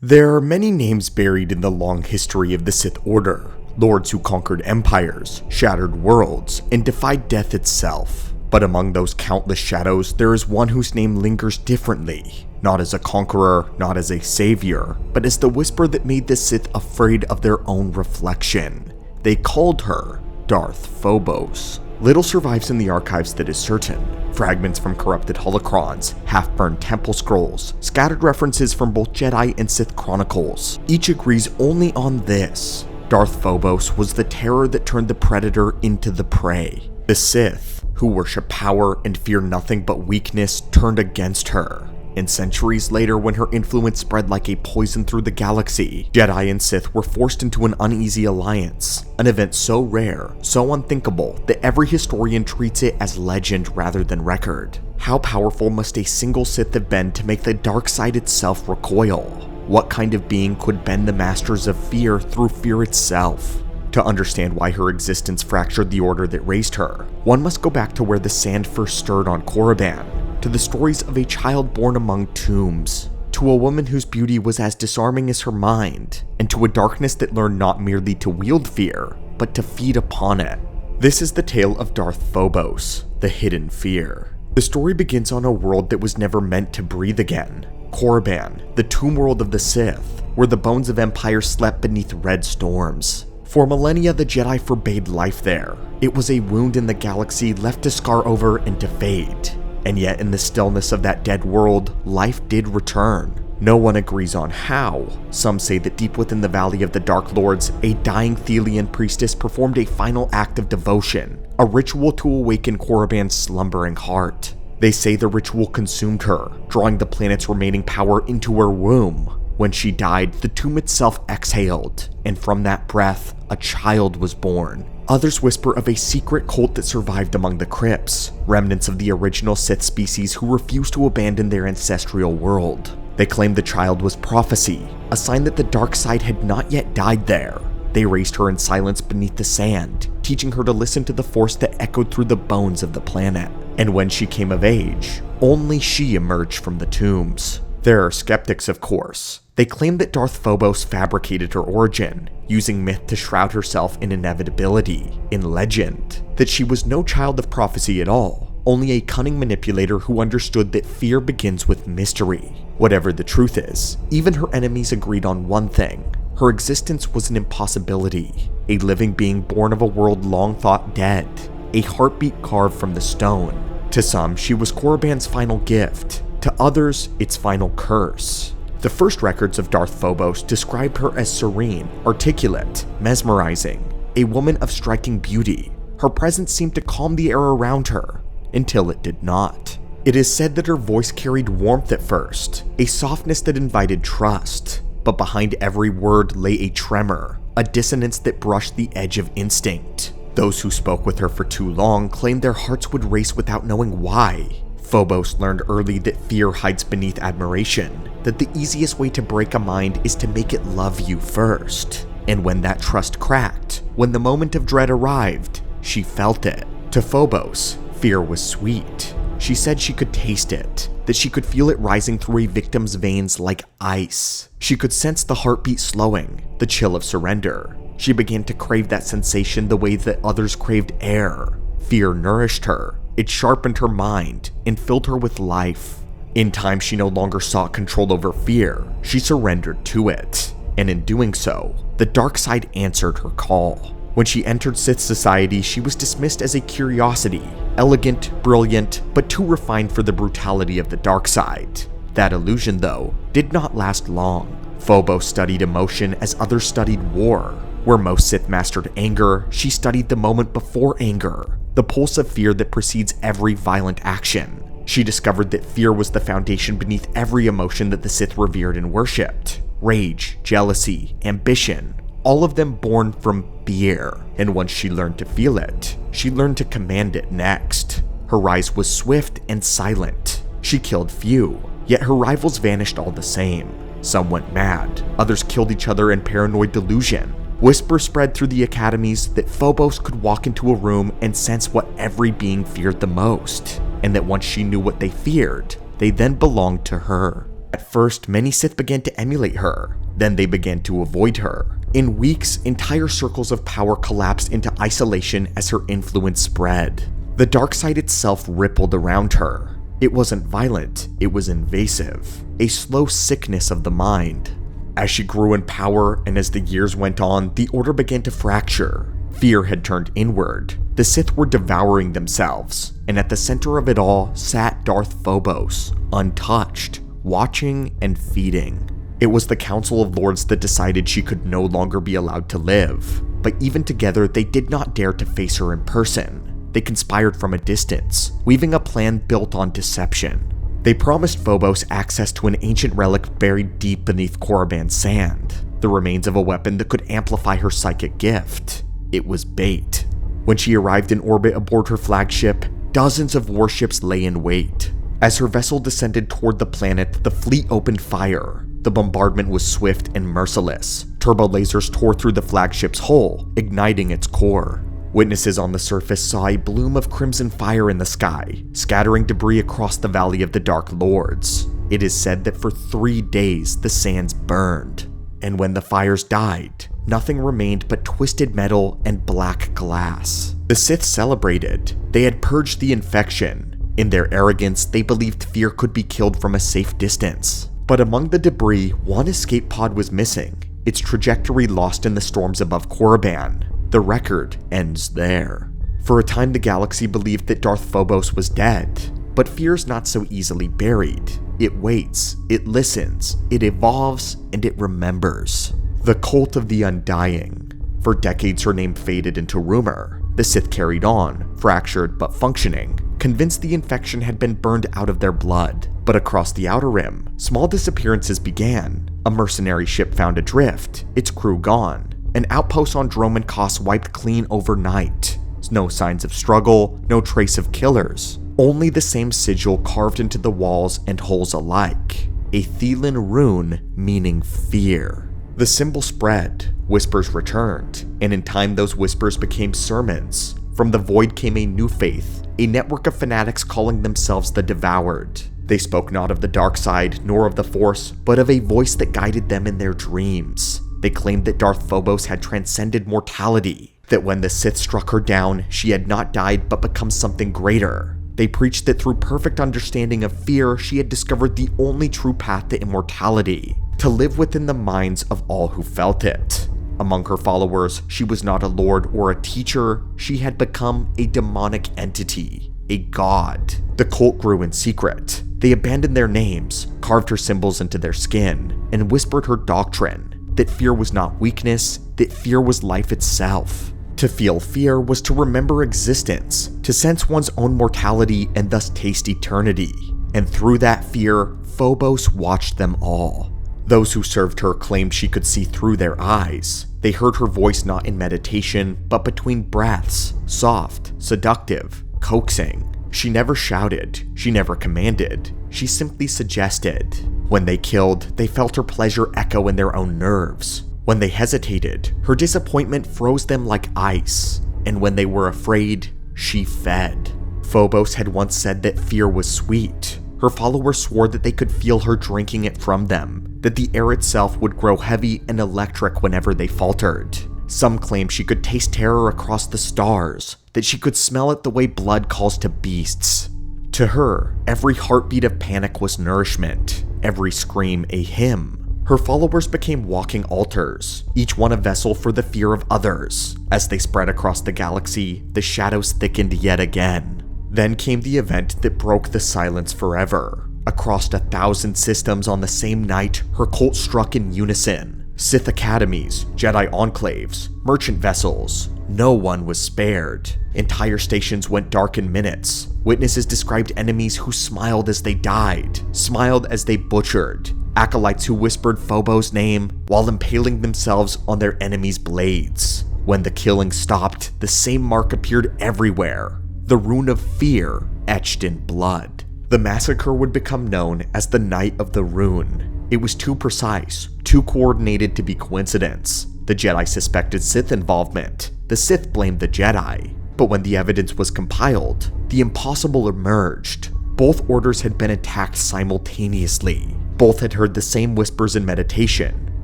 There are many names buried in the long history of the Sith Order, lords who conquered empires, shattered worlds, and defied death itself. But among those countless shadows, there is one whose name lingers differently, not as a conqueror, not as a savior, but as the whisper that made the Sith afraid of their own reflection. They called her Darth Phobos. Little survives in the archives that is certain. Fragments from corrupted holocrons, half-burned temple scrolls, scattered references from both Jedi and Sith chronicles. Each agrees only on this. Darth Phobos was the terror that turned the predator into the prey. The Sith, who worship power and fear nothing but weakness, turned against her. And centuries later, when her influence spread like a poison through the galaxy, Jedi and Sith were forced into an uneasy alliance, an event so rare, so unthinkable, that every historian treats it as legend rather than record. How powerful must a single Sith have been to make the dark side itself recoil? What kind of being could bend the masters of fear through fear itself? To understand why her existence fractured the order that raised her, one must go back to where the sand first stirred on Korriban, to the stories of a child born among tombs, to a woman whose beauty was as disarming as her mind, and to a darkness that learned not merely to wield fear, but to feed upon it. This is the tale of Darth Phobos, the hidden fear. The story begins on a world that was never meant to breathe again, Korriban, the tomb world of the Sith, where the bones of empires slept beneath red storms. For millennia, the Jedi forbade life there. It was a wound in the galaxy left to scar over and to fade. And yet, in the stillness of that dead world, life did return. No one agrees on how. Some say that deep within the Valley of the Dark Lords, a dying Thelian priestess performed a final act of devotion, a ritual to awaken Korriban's slumbering heart. They say the ritual consumed her, drawing the planet's remaining power into her womb. When she died, the tomb itself exhaled, and from that breath, a child was born. Others whisper of a secret cult that survived among the crypts, remnants of the original Sith species who refused to abandon their ancestral world. They claim the child was prophecy, a sign that the dark side had not yet died there. They raised her in silence beneath the sand, teaching her to listen to the force that echoed through the bones of the planet. And when she came of age, only she emerged from the tombs. There are skeptics, of course. They claim that Darth Phobos fabricated her origin, using myth to shroud herself in inevitability, in legend, that she was no child of prophecy at all, only a cunning manipulator who understood that fear begins with mystery. Whatever the truth is, even her enemies agreed on one thing: her existence was an impossibility, a living being born of a world long thought dead, a heartbeat carved from the stone. To some, she was Korriban's final gift, to others, its final curse. The first records of Darth Phobos described her as serene, articulate, mesmerizing, a woman of striking beauty. Her presence seemed to calm the air around her, until it did not. It is said that her voice carried warmth at first, a softness that invited trust, but behind every word lay a tremor, a dissonance that brushed the edge of instinct. Those who spoke with her for too long claimed their hearts would race without knowing why. Phobos learned early that fear hides beneath admiration, that the easiest way to break a mind is to make it love you first. And when that trust cracked, when the moment of dread arrived, she felt it. To Phobos, fear was sweet. She said she could taste it, that she could feel it rising through a victim's veins like ice. She could sense the heartbeat slowing, the chill of surrender. She began to crave that sensation the way that others craved air. Fear nourished her. It sharpened her mind and filled her with life. In time, she no longer sought control over fear. She surrendered to it. And in doing so, the dark side answered her call. When she entered Sith society, she was dismissed as a curiosity, elegant, brilliant, but too refined for the brutality of the dark side. That illusion, though, did not last long. Phobos studied emotion as others studied war. Where most Sith mastered anger, she studied the moment before anger, the pulse of fear that precedes every violent action. She discovered that fear was the foundation beneath every emotion that the Sith revered and worshipped. Rage, jealousy, ambition, all of them born from fear. And once she learned to feel it, she learned to command it next. Her rise was swift and silent. She killed few, yet her rivals vanished all the same. Some went mad, others killed each other in paranoid delusion. Whispers spread through the academies that Phobos could walk into a room and sense what every being feared the most, and that once she knew what they feared, they then belonged to her. At first, many Sith began to emulate her, then they began to avoid her. In weeks, entire circles of power collapsed into isolation as her influence spread. The dark side itself rippled around her. It wasn't violent, it was invasive, a slow sickness of the mind. As she grew in power and as the years went on, the Order began to fracture. Fear had turned inward. The Sith were devouring themselves, and at the center of it all sat Darth Phobos, untouched, watching and feeding. It was the Council of Lords that decided she could no longer be allowed to live, but even together they did not dare to face her in person. They conspired from a distance, weaving a plan built on deception. They promised Phobos access to an ancient relic buried deep beneath Korriban's sand, the remains of a weapon that could amplify her psychic gift. It was bait. When she arrived in orbit aboard her flagship, dozens of warships lay in wait. As her vessel descended toward the planet, the fleet opened fire. The bombardment was swift and merciless. Turbo lasers tore through the flagship's hull, igniting its core. Witnesses on the surface saw a bloom of crimson fire in the sky, scattering debris across the Valley of the Dark Lords. It is said that for 3 days the sands burned, and when the fires died, nothing remained but twisted metal and black glass. The Sith celebrated. They had purged the infection. In their arrogance, they believed fear could be killed from a safe distance. But among the debris, one escape pod was missing, its trajectory lost in the storms above Korriban. The record ends there. For a time, the galaxy believed that Darth Phobos was dead, but fear's not so easily buried. It waits, it listens, it evolves, and it remembers. The Cult of the Undying. For decades, her name faded into rumor. The Sith carried on, fractured but functioning, convinced the infection had been burned out of their blood. But across the Outer Rim, small disappearances began. A mercenary ship found adrift, its crew gone. An outpost on Droman Kos wiped clean overnight. No signs of struggle, no trace of killers. Only the same sigil carved into the walls and hulls alike. A Thelan rune meaning fear. The symbol spread, whispers returned, and in time those whispers became sermons. From the void came a new faith, a network of fanatics calling themselves the Devoured. They spoke not of the dark side, nor of the Force, but of a voice that guided them in their dreams. They claimed that Darth Phobos had transcended mortality, that when the Sith struck her down, she had not died but become something greater. They preached that through perfect understanding of fear, she had discovered the only true path to immortality, to live within the minds of all who felt it. Among her followers, she was not a lord or a teacher, she had become a demonic entity, a god. The cult grew in secret. They abandoned their names, carved her symbols into their skin, and whispered her doctrine, that fear was not weakness, that fear was life itself. To feel fear was to remember existence, to sense one's own mortality and thus taste eternity. And through that fear, Phobos watched them all. Those who served her claimed she could see through their eyes. They heard her voice not in meditation, but between breaths, soft, seductive, coaxing. She never shouted, she never commanded, she simply suggested. When they killed, they felt her pleasure echo in their own nerves. When they hesitated, her disappointment froze them like ice. And when they were afraid, she fed. Phobos had once said that fear was sweet. Her followers swore that they could feel her drinking it from them, that the air itself would grow heavy and electric whenever they faltered. Some claimed she could taste terror across the stars, that she could smell it the way blood calls to beasts. To her, every heartbeat of panic was nourishment, every scream a hymn. Her followers became walking altars, each one a vessel for the fear of others. As they spread across the galaxy, the shadows thickened yet again. Then came the event that broke the silence forever. Across 1,000 systems on the same night, her cult struck in unison. Sith academies, Jedi enclaves, merchant vessels. No one was spared. Entire stations went dark in minutes. Witnesses described enemies who smiled as they died, smiled as they butchered. Acolytes who whispered Phobos' name while impaling themselves on their enemies' blades. When the killing stopped, the same mark appeared everywhere. The rune of fear etched in blood. The massacre would become known as the Night of the Rune. It was too precise, too coordinated to be coincidence. The Jedi suspected Sith involvement. The Sith blamed the Jedi. But when the evidence was compiled, the impossible emerged. Both orders had been attacked simultaneously. Both had heard the same whispers in meditation.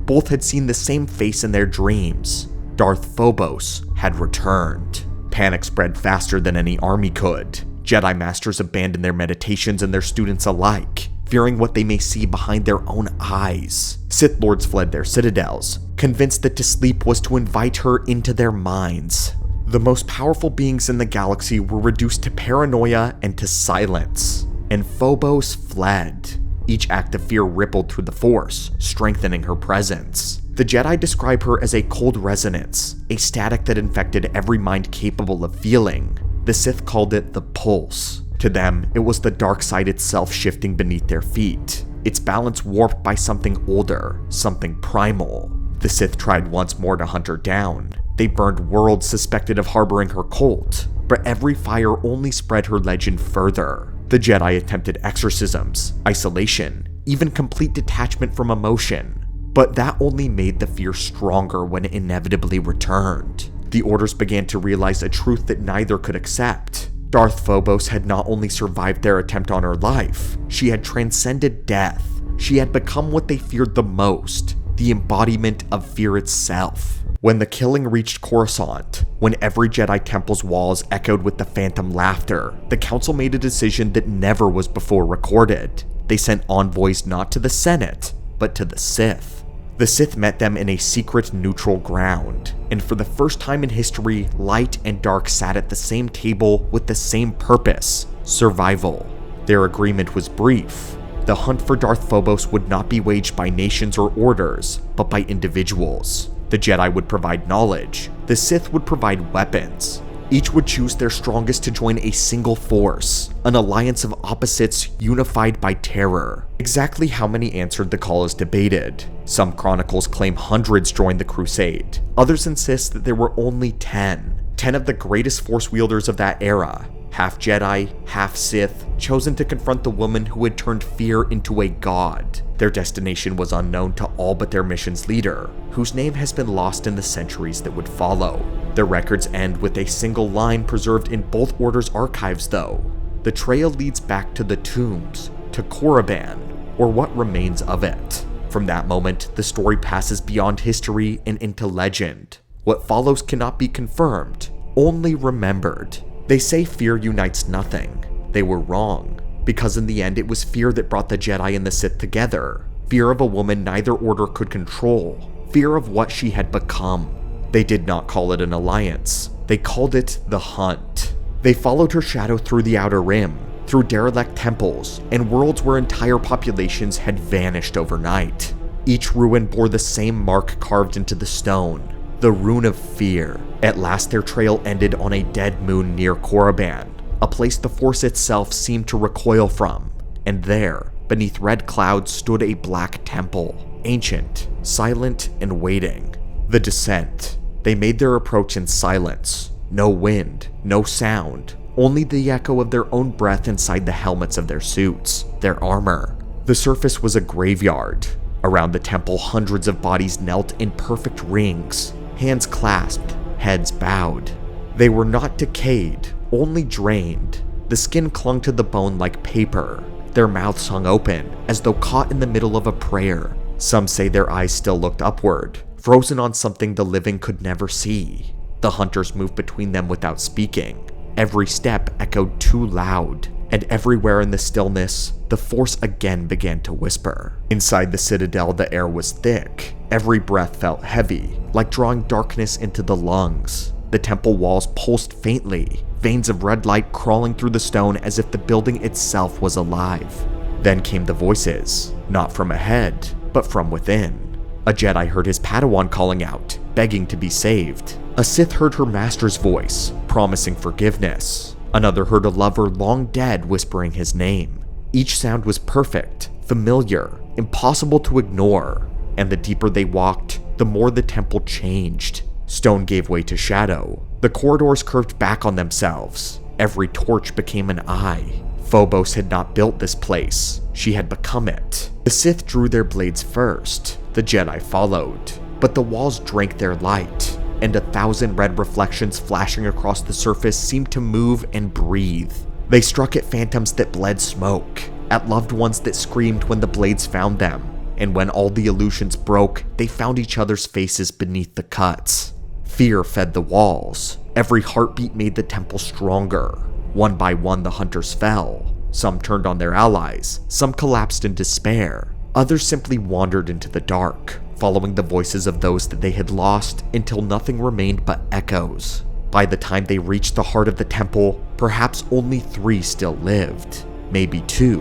Both had seen the same face in their dreams. Darth Phobos had returned. Panic spread faster than any army could. Jedi Masters abandoned their meditations and their students alike, fearing what they may see behind their own eyes. Sith Lords fled their citadels, convinced that to sleep was to invite her into their minds. The most powerful beings in the galaxy were reduced to paranoia and to silence, and Phobos fled. Each act of fear rippled through the Force, strengthening her presence. The Jedi describe her as a cold resonance, a static that infected every mind capable of feeling. The Sith called it the Pulse. To them, it was the dark side itself shifting beneath their feet, its balance warped by something older, something primal. The Sith tried once more to hunt her down. They burned worlds suspected of harboring her cult, but every fire only spread her legend further. The Jedi attempted exorcisms, isolation, even complete detachment from emotion, but that only made the fear stronger when it inevitably returned. The Orders began to realize a truth that neither could accept. Darth Phobos had not only survived their attempt on her life, she had transcended death. She had become what they feared the most, the embodiment of fear itself. When the killing reached Coruscant, when every Jedi temple's walls echoed with the phantom laughter, the Council made a decision that never was before recorded. They sent envoys not to the Senate, but to the Sith. The Sith met them in a secret neutral ground, and for the first time in history, light and dark sat at the same table with the same purpose: survival. Their agreement was brief. The hunt for Darth Phobos would not be waged by nations or orders, but by individuals. The Jedi would provide knowledge, the Sith would provide weapons. Each would choose their strongest to join a single force, an alliance of opposites unified by terror. Exactly how many answered the call is debated. Some chronicles claim hundreds joined the crusade. Others insist that there were only 10. 10 of the greatest force wielders of that era, half Jedi, half Sith, chosen to confront the woman who had turned fear into a god. Their destination was unknown to all but their mission's leader, whose name has been lost in the centuries that would follow. Their records end with a single line preserved in both orders' archives though. The trail leads back to the tombs, to Korriban, or what remains of it. From that moment, the story passes beyond history and into legend. What follows cannot be confirmed, only remembered. They say fear unites nothing. They were wrong, because in the end it was fear that brought the Jedi and the Sith together. Fear of a woman neither order could control. Fear of what she had become. They did not call it an alliance. They called it the hunt. They followed her shadow through the Outer Rim, through derelict temples, and worlds where entire populations had vanished overnight. Each ruin bore the same mark carved into the stone, the rune of fear. At last their trail ended on a dead moon near Korriban, a place the Force itself seemed to recoil from, and there, beneath red clouds, stood a black temple, ancient, silent, and waiting. The descent. They made their approach in silence. No wind, no sound, only the echo of their own breath inside the helmets of their suits, their armor. The surface was a graveyard. Around the temple, hundreds of bodies knelt in perfect rings, hands clasped, heads bowed. They were not decayed, only drained. The skin clung to the bone like paper. Their mouths hung open, as though caught in the middle of a prayer. Some say their eyes still looked upward, frozen on something the living could never see. The hunters moved between them without speaking. Every step echoed too loud, and everywhere in the stillness, the Force again began to whisper. Inside the citadel, the air was thick. Every breath felt heavy, like drawing darkness into the lungs. The temple walls pulsed faintly, veins of red light crawling through the stone as if the building itself was alive. Then came the voices, not from ahead, but from within. A Jedi heard his Padawan calling out, begging to be saved. A Sith heard her master's voice, promising forgiveness. Another heard a lover long dead whispering his name. Each sound was perfect, familiar, impossible to ignore, and the deeper they walked, the more the temple changed. Stone gave way to shadow. The corridors curved back on themselves. Every torch became an eye. Phobos had not built this place. She had become it. The Sith drew their blades first. The Jedi followed. But the walls drank their light, and 1,000 red reflections flashing across the surface seemed to move and breathe. They struck at phantoms that bled smoke, at loved ones that screamed when the blades found them, and when all the illusions broke, they found each other's faces beneath the cuts. Fear fed the walls. Every heartbeat made the temple stronger. One by one, the hunters fell. Some turned on their allies, some collapsed in despair. Others simply wandered into the dark, following the voices of those that they had lost until nothing remained but echoes. By the time they reached the heart of the temple, perhaps only 3 still lived. Maybe 2.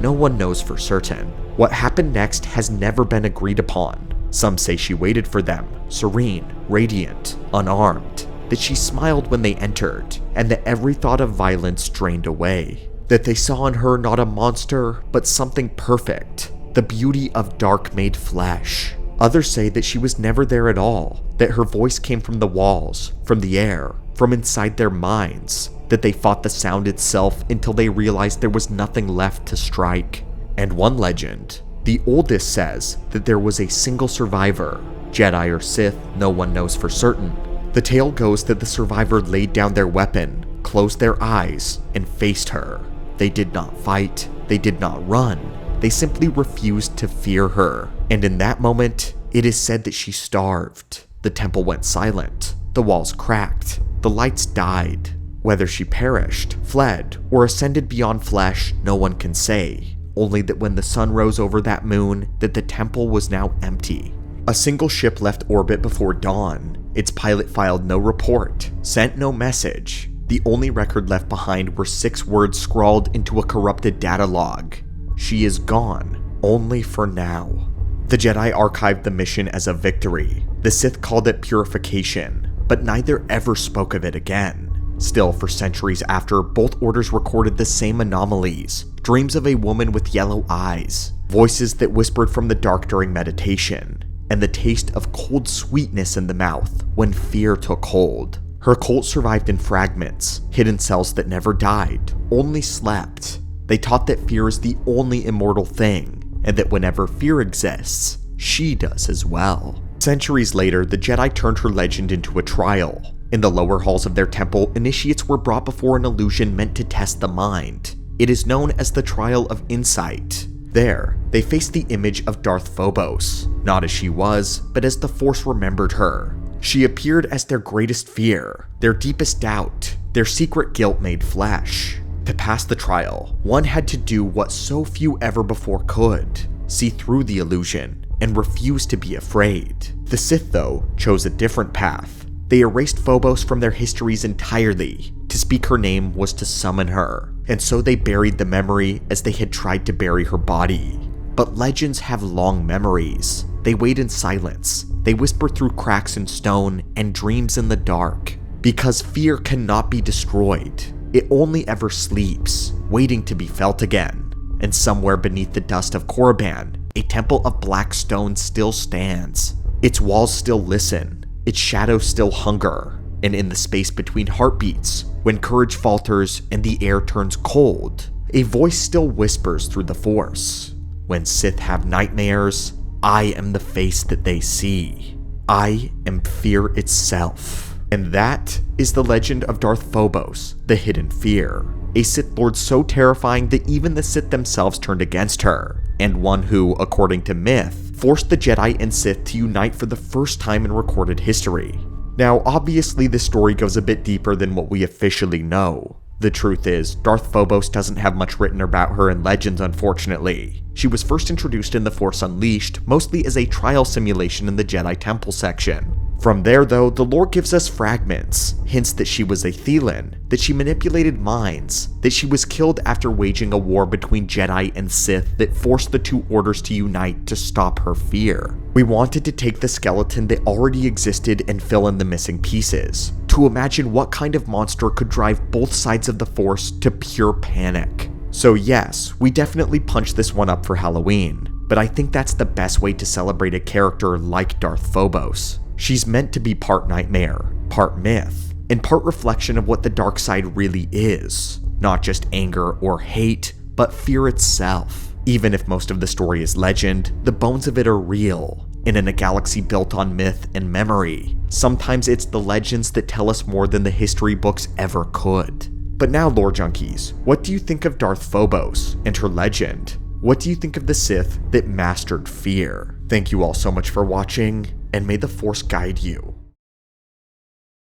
No one knows for certain. What happened next has never been agreed upon. Some say she waited for them, serene, radiant, unarmed, that she smiled when they entered, and that every thought of violence drained away. That they saw in her not a monster, but something perfect, the beauty of dark made flesh. Others say that she was never there at all, that her voice came from the walls, from the air, from inside their minds, that they fought the sound itself until they realized there was nothing left to strike. And one legend, the oldest, says that there was a single survivor, Jedi or Sith, no one knows for certain. The tale goes that the survivor laid down their weapon, closed their eyes, and faced her. They did not fight, they did not run, they simply refused to fear her. And in that moment, it is said that she starved. The temple went silent, the walls cracked, the lights died. Whether she perished, fled, or ascended beyond flesh, no one can say. Only that when the sun rose over that moon, that the temple was now empty. A single ship left orbit before dawn. Its pilot filed no report, sent no message. The only record left behind were 6 words scrawled into a corrupted data log. She is gone, only for now. The Jedi archived the mission as a victory. The Sith called it purification, but neither ever spoke of it again. Still, for centuries after, both orders recorded the same anomalies. Dreams of a woman with yellow eyes, voices that whispered from the dark during meditation, and the taste of cold sweetness in the mouth when fear took hold. Her cult survived in fragments, hidden cells that never died, only slept. They taught that fear is the only immortal thing, and that whenever fear exists, she does as well. Centuries later, the Jedi turned her legend into a trial. In the lower halls of their temple, initiates were brought before an illusion meant to test the mind. It is known as the Trial of Insight. There, they faced the image of Darth Phobos, not as she was, but as the Force remembered her. She appeared as their greatest fear, their deepest doubt, their secret guilt made flesh. To pass the trial, one had to do what so few ever before could: see through the illusion and refuse to be afraid. The Sith, though, chose a different path. They erased Phobos from their histories entirely. To speak her name was to summon her, and so they buried the memory as they had tried to bury her body. But legends have long memories. They wait in silence. They whisper through cracks in stone and dreams in the dark. Because fear cannot be destroyed. It only ever sleeps, waiting to be felt again. And somewhere beneath the dust of Korriban, a temple of black stone still stands. Its walls still listen. Its shadows still hunger. And in the space between heartbeats, when courage falters and the air turns cold, a voice still whispers through the Force. When Sith have nightmares, I am the face that they see. I am fear itself. And that is the legend of Darth Phobos, the Hidden Fear. A Sith Lord so terrifying that even the Sith themselves turned against her, and one who, according to myth, forced the Jedi and Sith to unite for the first time in recorded history. Now, obviously this story goes a bit deeper than what we officially know. The truth is, Darth Phobos doesn't have much written about her in legends, unfortunately. She was first introduced in The Force Unleashed, mostly as a trial simulation in the Jedi Temple section. From there, though, the lore gives us fragments, hints that she was a Thelan, that she manipulated minds, that she was killed after waging a war between Jedi and Sith that forced the two orders to unite to stop her fear. We wanted to take the skeleton that already existed and fill in the missing pieces, to imagine what kind of monster could drive both sides of the Force to pure panic. So yes, we definitely punched this one up for Halloween, but I think that's the best way to celebrate a character like Darth Phobos. She's meant to be part nightmare, part myth, and part reflection of what the dark side really is. Not just anger or hate, but fear itself. Even if most of the story is legend, the bones of it are real. And in a galaxy built on myth and memory, sometimes it's the legends that tell us more than the history books ever could. But now, lore junkies, what do you think of Darth Phobos and her legend? What do you think of the Sith that mastered fear? Thank you all so much for watching, and may the Force guide you.